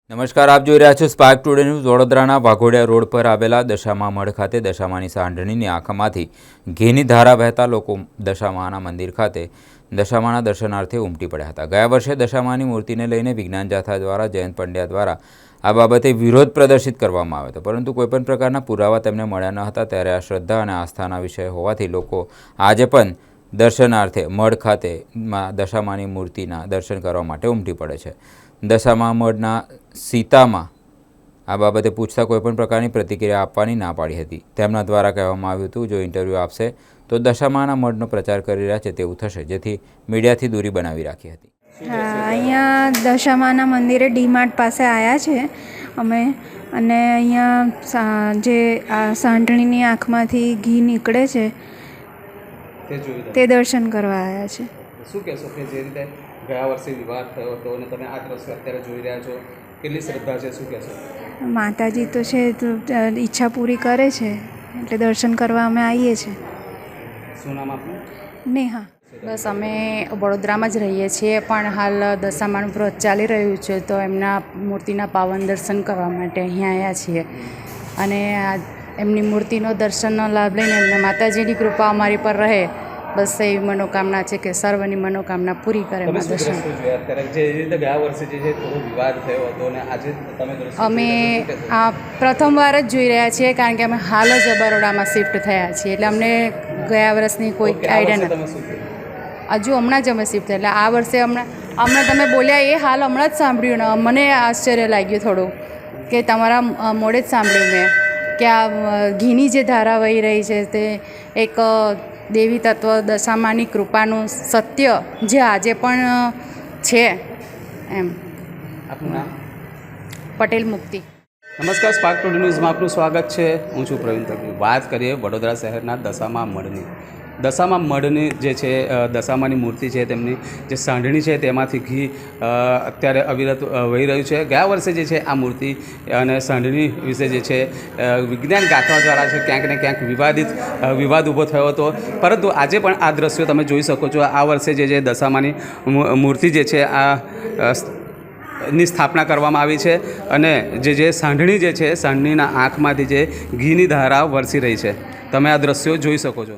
નમસ્કાર, આપ જોઈ રહ્યા છો સ્પાર્ક ટુડે ન્યૂઝ। વડોદરાના વાઘોડિયા રોડ પર આવેલા દશામા મઢ ખાતે દશામાની સાંઢણીની આંખમાંથી ઘીની ધારા વહેતા લોકો દશામાના મંદિર ખાતે દશામાના દર્શનાર્થે ઉમટી પડ્યા હતા। ગયા વર્ષે દશામાની મૂર્તિને લઈને વિજ્ઞાન જાથા દ્વારા જયંત પંડ્યા દ્વારા આ બાબતે વિરોધ પ્રદર્શિત કરવામાં આવ્યો હતો, પરંતુ કોઈપણ પ્રકારના પુરાવા તેમને મળ્યા ન હતા। ત્યારે આ શ્રદ્ધા અને આસ્થાના વિષય હોવાથી લોકો આજે પણ દર્શનાર્થે મઢ ખાતે દશામાની મૂર્તિના દર્શન કરવા માટે ઉમટી પડે છે। દશામા મઢના સીતામાં આ બાબતે પૂછતા કોઈપણ પ્રકારની પ્રતિક્રિયા આપવાની ના પાડી હતી। તેમના દ્વારા કહેવામાં આવ્યું હતું, જો ઇન્ટરવ્યૂ આપશે તો દશામાના મઢનો પ્રચાર કરી રહ્યા છે તેવું થશે, જેથી મીડિયાથી દૂરી બનાવી રાખી હતી। અહીંયા દશામાના મંદિરે ડીમાર્ટ પાસે આવ્યા છે અમે, અને અહીંયા જે આ સાંઢણીની આંખમાંથી ઘી નીકળે છે તે દર્શન કરવા આવ્યા છે। શું કહેશો કે જે રીતે ગયા વર્ષે વિવાદ થયો હતો અને તમે આ દ્રશ્ય અત્યારે જોઈ રહ્યા છો, કેટલી શ્રદ્ધા છે, શું કહેશો? માતાજી તો છે, તો ઈચ્છા પૂરી કરે છે, એટલે દર્શન કરવા અમે આવીએ છીએ। શું નામ આપનું? નેહા। બસ અમે વડોદરામાં જ રહીએ છીએ, પણ હાલ દશામાનું વ્રત ચાલી રહ્યું છે, તો એમના મૂર્તિના પાવન દર્શન કરવા માટે અહીંયા આવ્યા છીએ। અને એમની મૂર્તિનો દર્શનનો લાભ લઈને એમના માતાજીની કૃપા અમારી પર રહે, બસ એવી મનોકામના છે કે સર્વની મનોકામના પૂરી કરે એમના દર્શન। જે રીતે ગયા વર્ષે જે થોડો વિવાદ થયો હતો અને આજે તમે અમે આ પ્રથમવાર જ જોઈ રહ્યા છીએ, કારણ કે અમે હાલ જ બરોડામાં શિફ્ટ થયા છીએ, એટલે અમને ગયા વર્ષની કોઈ આઈડિયા નથી। હજુ હમણાં જ અમે શિફ્ટ થયા, એટલે આ વર્ષે હમણાં તમે બોલ્યા એ હાલ હમણાં જ સાંભળ્યું ને મને આશ્ચર્ય લાગ્યું થોડું, કે તમારા મોડે જ સાંભળ્યું મેં કે આ ઘીની જે ધારા વહી રહી છે તે એક દેવી તત્વ દશામાની કૃપાનું સત્ય જે આજે પણ છે એમ। આપનું નામ? પટેલ મુક્તિ। નમસ્કાર, સ્પાર્ક ટુડે ન્યૂઝમાં આપનું સ્વાગત છે। હું છું પ્રવીણ તકવી। વાત કરીએ વડોદરા શહેરના દશામા મઢની। દશામા મઢની જે છે દશામાની મૂર્તિ છે, તેમની જે સાંઢણી છે તેમાંથી ઘી અત્યારે અવિરત વહી રહ્યું છે। ગયા વર્ષે જે છે આ મૂર્તિ અને સાંઢણી વિશે જે છે વિજ્ઞાન ગાથા દ્વારા છે ક્યાંક ને ક્યાંક વિવાદ ઊભો થયો હતો, પરંતુ આજે પણ આ દ્રશ્યો તમે જોઈ શકો છો। આ વર્ષે જે છે દશામાની મૂર્તિ જે છે આ ની સ્થાપના કરવામાં આવી છે, અને જે સાંઢણી જે છે સાંઢણીના આંખમાંથી જે ઘીની ધારા વરસી રહી છે, તમે આ દ્રશ્યો જોઈ શકો છો।